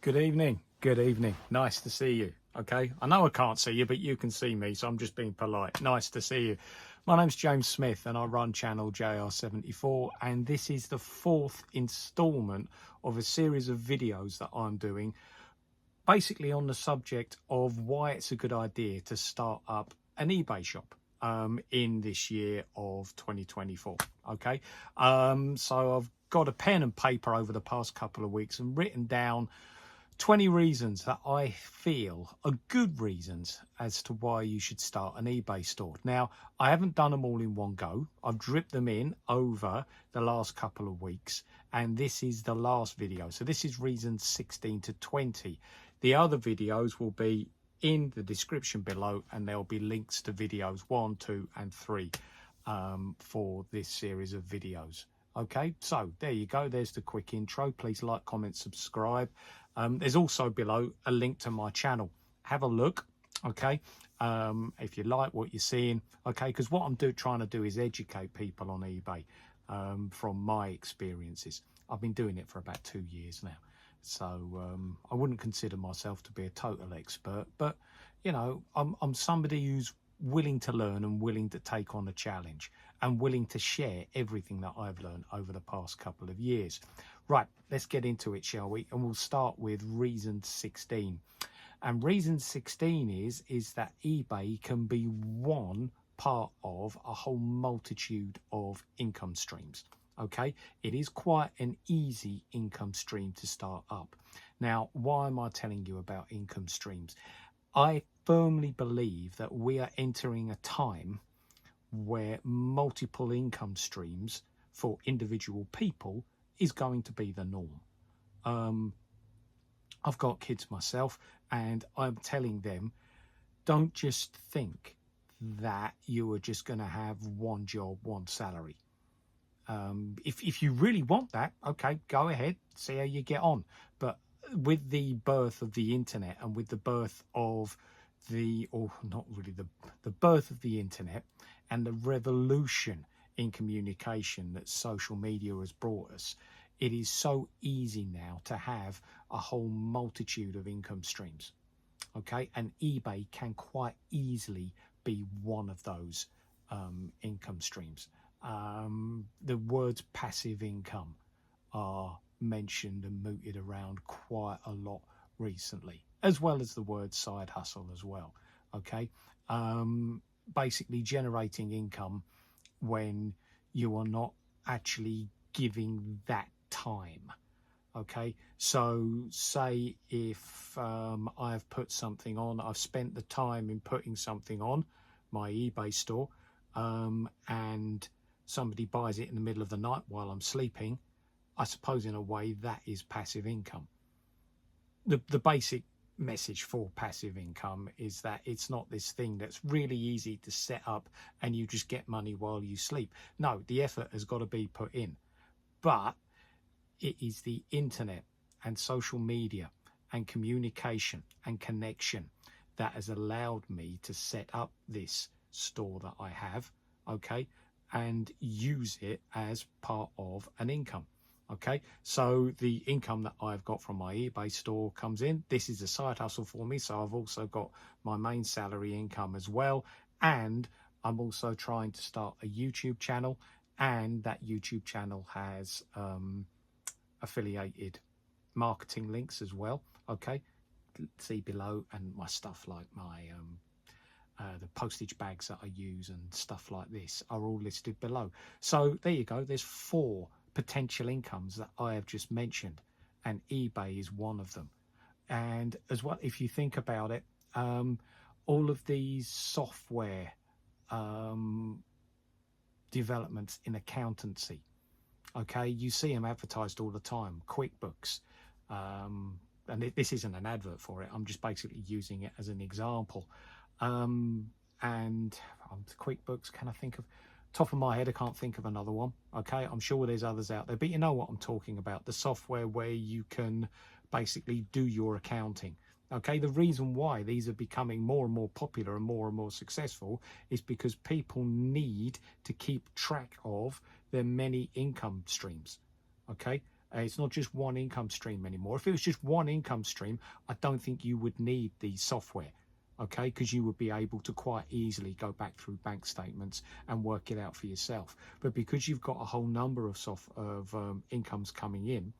Good evening. Good evening. Nice to see you. Okay. I know I can't see you, but you can see me, so I'm just being polite. Nice to see you. My name's James Smith and I run channel JR74, and this is the fourth installment of a series of videos that I'm doing basically on the subject of why it's a good idea to start up an eBay shop in this year of 2024. Okay. So I've got a pen and paper over the past couple of weeks and written down 20 reasons that I feel are good reasons as to why you should start an eBay store. Now, I haven't done them all in one go. I've dripped them in over the last couple of weeks, and this is the last video. So this is reasons 16 to 20. The other videos will be in the description below, and there'll be links to videos 1, 2, and 3 for this series of videos. Okay, so there you go. There's the quick intro. Please like, comment, subscribe. There's also below a link to my channel. Have a look, okay, if you like what you're seeing, okay, because what I'm trying to do is educate people on eBay from my experiences. I've been doing it for about 2 years now, so I wouldn't consider myself to be a total expert, but, you know, I'm somebody who's willing to learn and willing to take on a challenge and willing to share everything that I've learned over the past couple of years. Right, let's get into it, shall we? And we'll start with reason 16. And reason 16 is that eBay can be one part of a whole multitude of income streams. Okay, it is quite an easy income stream to start up. Now, why am I telling you about income streams? I firmly believe that we are entering a time where multiple income streams for individual people is going to be the norm. I've got kids myself, and I'm telling them, don't just think that you are just going to have one job, one salary. If you really want that, okay, go ahead, see how you get on. But with the birth of the internet and with the birth of the birth of the internet and the revolution in communication that social media has brought us, it is so easy now to have a whole multitude of income streams. Okay, and eBay can quite easily be one of those income streams. The words passive income are mentioned and mooted around quite a lot recently, as well as the word side hustle as well. Okay, basically generating income when you are not actually giving that time. Okay, so say if I've put something on, I've spent the time in putting something on my eBay store, and somebody buys it in the middle of the night while I'm sleeping, I suppose in a way that is passive income. The basic message for passive income is that it's not this thing that's really easy to set up and you just get money while you sleep. No, the effort has got to be put in. But it is the internet and social media and communication and connection that has allowed me to set up this store that I have, okay, and use it as part of an income. Okay, so the income that I've got from my eBay store comes in. This is a side hustle for me, so I've also got my main salary income as well, and I'm also trying to start a YouTube channel, and that YouTube channel has affiliated marketing links as well. Okay, see below, and my stuff like my the postage bags that I use and stuff like this are all listed below. So there you go, there's 4 potential incomes that I have just mentioned, and eBay is one of them. And as well, if you think about it, all of these software developments in accountancy, okay, you see them advertised all the time. QuickBooks, and this isn't an advert for it, I'm just basically using it as an example. And QuickBooks, can I think of, top of my head, I can't think of another one. Okay, I'm sure there's others out there, but you know what I'm talking about, the software where you can basically do your accounting. Okay, the reason why these are becoming more and more popular and more successful is because people need to keep track of their many income streams. Okay, It's not just one income stream anymore. If it was just one income stream, I don't think you would need the software, okay? Because you would be able to quite easily go back through bank statements and work it out for yourself. But because you've got a whole number of incomes coming in,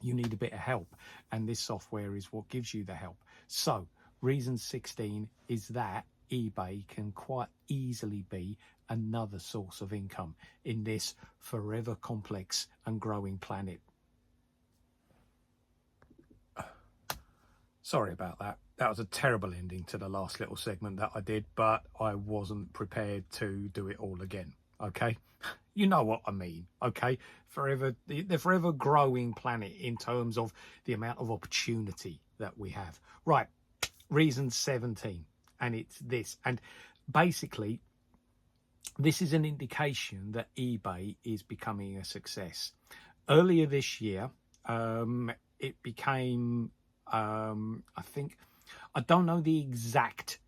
you need a bit of help, and this software is what gives you the help. So reason 16 is that eBay can quite easily be another source of income in this forever complex and growing planet. Sorry about that. That was a terrible ending to the last little segment that I did, but I wasn't prepared to do it all again. Okay, you know what I mean. Okay, the forever growing planet in terms of the amount of opportunity that we have. Right, reason 17, and it's this, and basically this is an indication that eBay is becoming a success. Earlier this year, it became, I think, I don't know the exact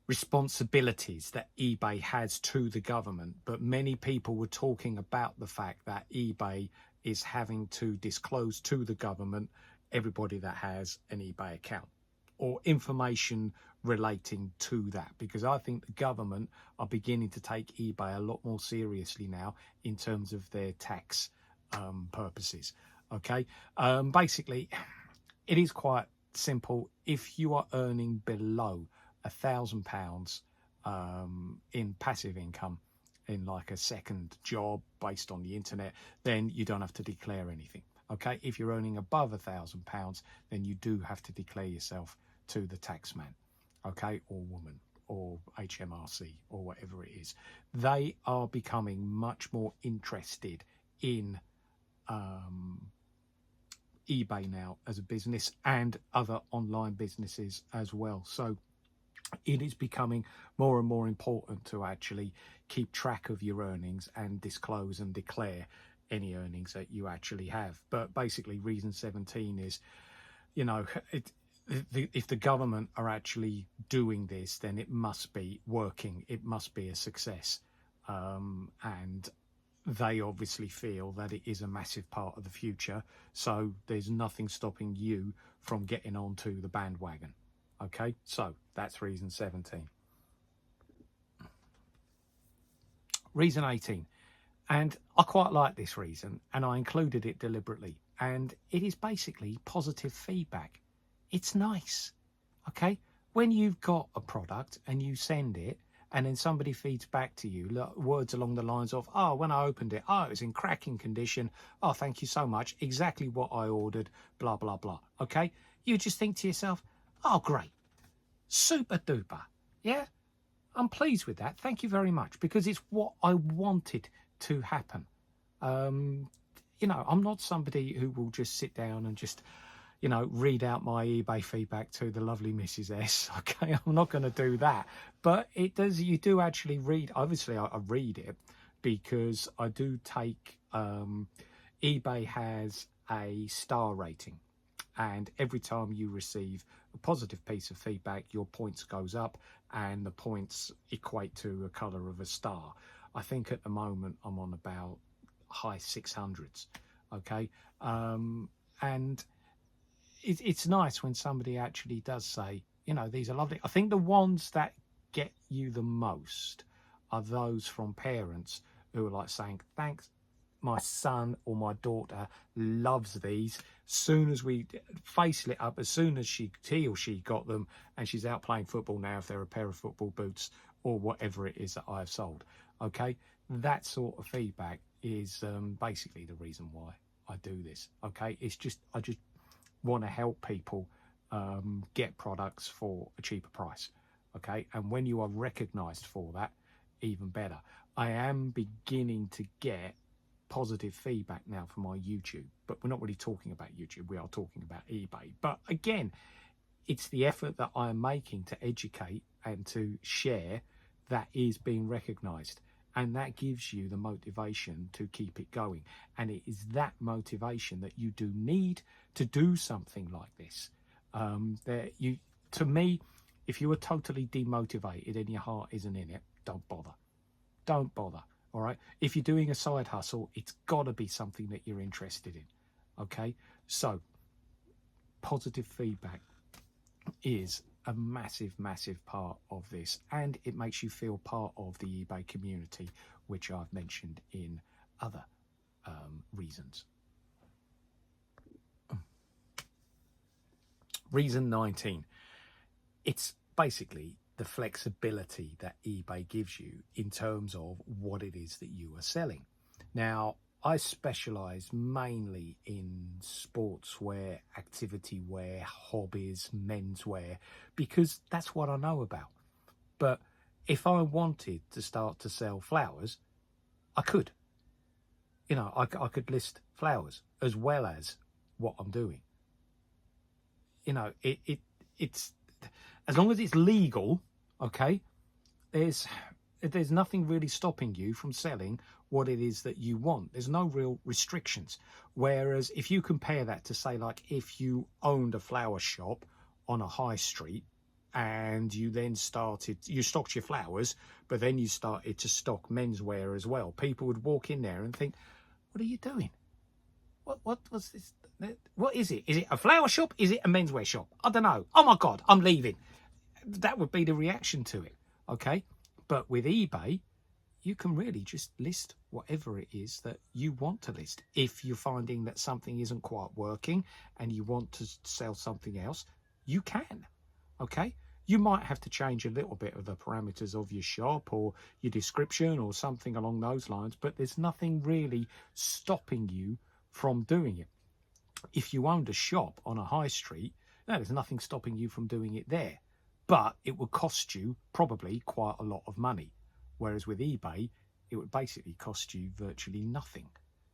responsibilities that eBay has to the government, but many people were talking about the fact that eBay is having to disclose to the government everybody that has an eBay account or information relating to that, because I think the government are beginning to take eBay a lot more seriously now in terms of their tax purposes. Okay, basically it is quite simple. If you are earning below £1,000 in passive income in like a second job based on the internet, then you don't have to declare anything. Okay, if you're earning above £1,000, then you do have to declare yourself to the taxman, okay, or woman, or HMRC, or whatever it is. They are becoming much more interested in eBay now as a business, and other online businesses as well. So it is becoming more and more important to actually keep track of your earnings and disclose and declare any earnings that you actually have. But basically reason 17 is, you know, if the government are actually doing this, then it must be working, it must be a success, and they obviously feel that it is a massive part of the future, so there's nothing stopping you from getting onto the bandwagon. Okay, so that's reason 17. Reason 18, and I quite like this reason, and I included it deliberately, and it is basically positive feedback. It's nice, okay? When you've got a product and you send it, and then somebody feeds back to you words along the lines of, oh, when I opened it, oh, it was in cracking condition, oh, thank you so much, exactly what I ordered, blah, blah, blah, okay? You just think to yourself, oh, great, super duper, yeah? I'm pleased with that, thank you very much, because it's what I wanted to happen. You know, I'm not somebody who will just sit down and just, you know, read out my eBay feedback to the lovely Mrs. S. Okay, I'm not going to do that. But it does, you do actually read, obviously I read it because I do take, eBay has a star rating. And every time you receive a positive piece of feedback, your points goes up and the points equate to a colour of a star. I think at the moment I'm on about high 600s. Okay, and it's nice when somebody actually does say, you know, these are lovely. I think the ones that get you the most are those from parents who are like saying, thanks, my son or my daughter loves these. Soon as we face lit up, as soon as he or she got them, and she's out playing football now, if they're a pair of football boots or whatever it is that I've sold. Okay, that sort of feedback is basically the reason why I do this. Okay, it's just, I just want to help people get products for a cheaper price. Okay, and when you are recognized for that, even better. I am beginning to get positive feedback now from my YouTube, but we're not really talking about YouTube, we are talking about eBay. But again, it's the effort that I am making to educate and to share that is being recognized, and that gives you the motivation to keep it going. And it is that motivation that you do need to do something like this. To me, if you are totally demotivated and your heart isn't in it, don't bother. All right. If you're doing a side hustle, it's got to be something that you're interested in. Okay. So positive feedback is a massive, massive part of this, and it makes you feel part of the eBay community, which I've mentioned in other reasons. Reason 19. It's basically the flexibility that eBay gives you in terms of what it is that you are selling. Now, I specialize mainly in sportswear, activity wear, hobbies, menswear, because that's what I know about. But if I wanted to start to sell flowers, I could. You know, I could list flowers as well as what I'm doing. You know, it's as long as it's legal, okay, there's nothing really stopping you from selling what it is that you want. There's no real restrictions. Whereas if you compare that to, say, like if you owned a flower shop on a high street and you then you stocked your flowers, but then you started to stock menswear as well, people would walk in there and think, what are you doing? What was this? What is it? Is it a flower shop? Is it a menswear shop? I don't know. Oh my God, I'm leaving. That would be the reaction to it. Okay. But with eBay, you can really just list whatever it is that you want to list. If you're finding that something isn't quite working and you want to sell something else, you can. Okay. You might have to change a little bit of the parameters of your shop or your description or something along those lines, but there's nothing really stopping you from doing it. If you owned a shop on a high street, no, there's nothing stopping you from doing it there, but it would cost you probably quite a lot of money. Whereas with eBay, it would basically cost you virtually nothing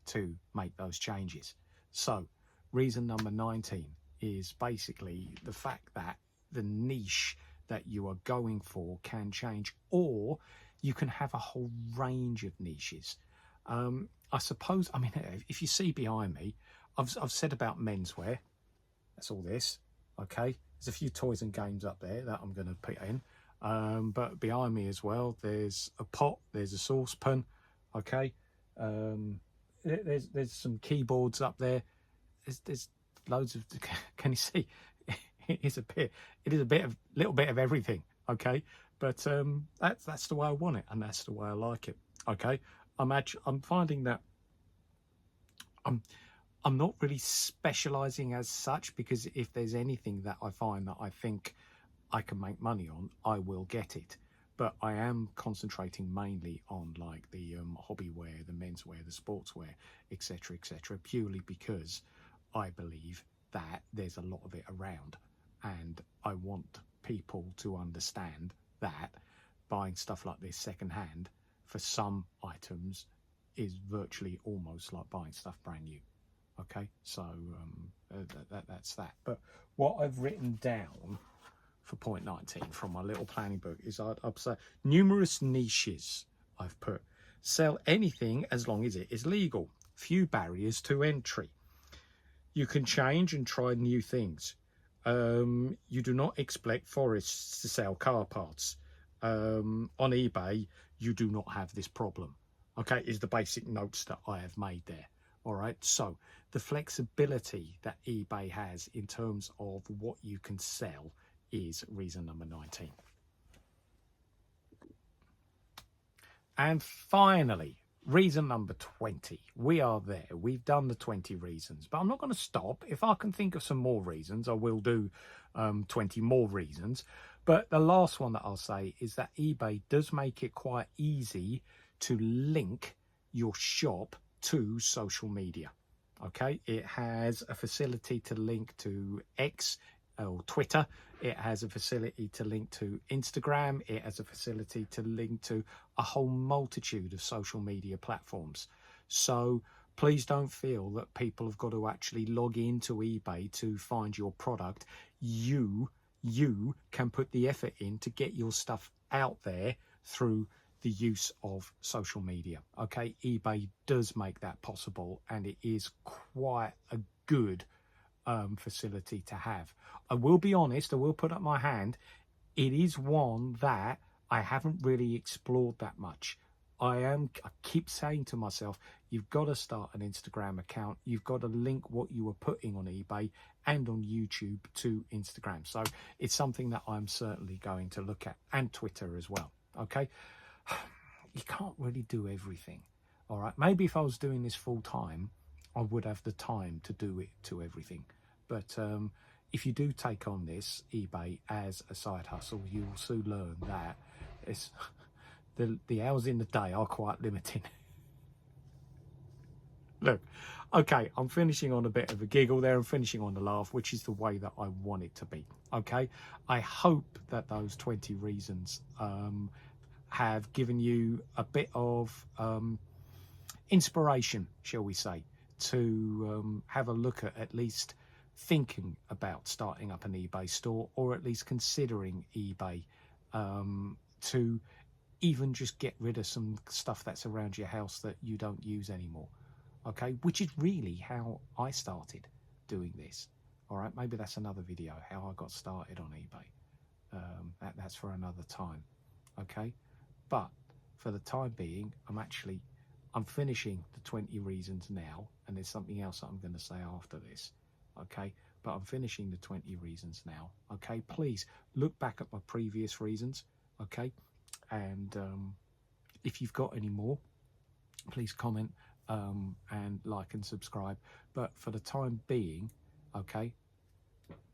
to make those changes. So reason number 19 is basically the fact that the niche that you are going for can change, or you can have a whole range of niches. I suppose, I mean, if you see behind me, I've said about menswear. That's all this. Okay. There's a few toys and games up there that I'm going to put in. But behind me as well, there's a pot, there's a saucepan. Okay. There's some keyboards up there. There's loads of, can you see? It is a little bit of everything. Okay. But that's the way I want it, and that's the way I like it. Okay. I'm finding that I'm not really specializing as such, because if there's anything that I find that I think I can make money on, I will get it. But I am concentrating mainly on like the hobby wear, the menswear, the sportswear, etc., purely because I believe that there's a lot of it around, and I want people to understand that buying stuff like this secondhand for some items is virtually almost like buying stuff brand new. Okay, so that's that. But what I've written down for point 19 from my little planning book is I've said numerous niches. I've put sell anything as long as it is legal. Few barriers to entry. You can change and try new things. You do not expect forests to sell car parts. On eBay, you do not have this problem. Okay, is the basic notes that I have made there. All right, so the flexibility that eBay has in terms of what you can sell is reason number 19. And finally, reason number 20. We are there. We've done the 20 reasons, but I'm not going to stop. If I can think of some more reasons, I will do 20 more reasons. But the last one that I'll say is that eBay does make it quite easy to link your shop to social media. Okay, it has a facility to link to X or Twitter. It has a facility to link to Instagram. It has a facility to link to a whole multitude of social media platforms. So please don't feel that people have got to actually log into eBay to find your product. You can put the effort in to get your stuff out there through the use of social media. Okay, eBay does make that possible, and it is quite a good facility to have. I will be honest, I will put up my hand, it is one that I haven't really explored that much. I keep saying to myself, you've got to start an Instagram account. You've got to link what you are putting on eBay and on YouTube to Instagram. So it's something that I'm certainly going to look at, and Twitter as well. Okay. You can't really do everything. All right. Maybe if I was doing this full time, I would have the time to do it to everything. But if you do take on this eBay as a side hustle, you will soon learn that it's the hours in the day are quite limiting. Look, okay, I'm finishing on a bit of a giggle there. I'm finishing on a laugh, which is the way that I want it to be. Okay, I hope that those 20 reasons have given you a bit of inspiration, shall we say, to have a look at least thinking about starting up an eBay store, or at least considering eBay to even just get rid of some stuff that's around your house that you don't use anymore. Okay, which is really how I started doing this. All right, maybe that's another video, how I got started on eBay. That's for another time. Okay, but for the time being, I'm finishing the 20 reasons now, and there's something else that I'm going to say after this. Okay, but I'm finishing the 20 reasons now. Okay, please look back at my previous reasons. Okay, and if you've got any more, please comment and like and subscribe. But for the time being, okay,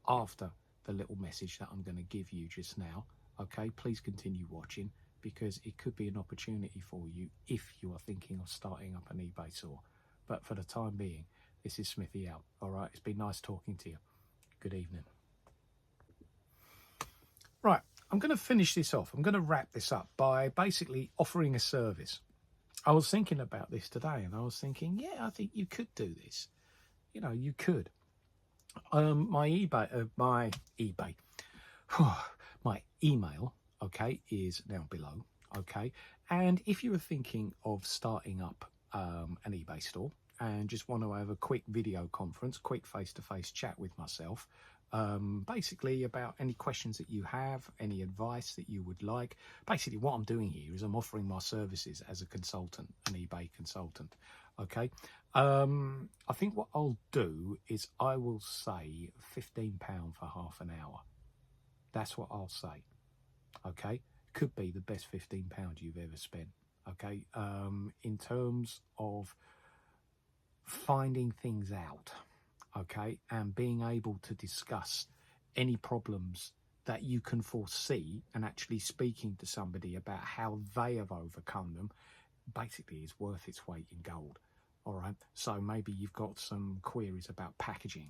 after the little message that I'm going to give you just now, okay, please continue watching, because it could be an opportunity for you if you are thinking of starting up an eBay store. But for the time being, this is Smithy out. All right, it's been nice talking to you. Good evening. Right, I'm going to finish this off. I'm going to wrap this up by basically offering a service. I was thinking about this today, and I was thinking, yeah, I think you could do this. You know, you could. My email, okay, is now below. Okay, and if you were thinking of starting up an eBay store and just want to have a quick video conference, quick face-to-face chat with myself, basically about any questions that you have, any advice that you would like. Basically what I'm doing here is I'm offering my services as a consultant, an eBay consultant. Okay, I think what I'll do is I will say £15 for half an hour. That's what I'll say. Okay, could be the best £15 you've ever spent. Okay, in terms of finding things out, okay, and being able to discuss any problems that you can foresee, and actually speaking to somebody about how they have overcome them, basically is worth its weight in gold. All right, so maybe you've got some queries about packaging.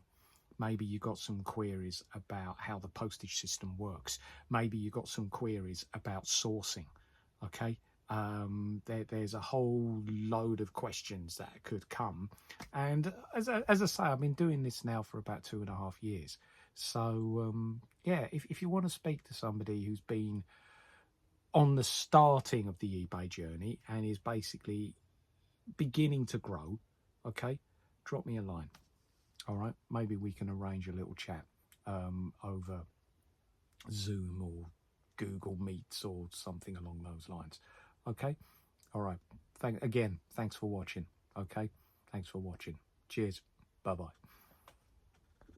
Maybe you've got some queries about how the postage system works. Maybe you've got some queries about sourcing. Okay, there's a whole load of questions that could come. And as I say, I've been doing this now for about 2.5 years. So yeah, if you want to speak to somebody who's been on the starting of the eBay journey and is basically beginning to grow, okay, drop me a line. All right, maybe we can arrange a little chat over Zoom or Google Meets or something along those lines. Okay, all right. Thanks for watching. Okay, thanks for watching. Cheers. Bye-bye.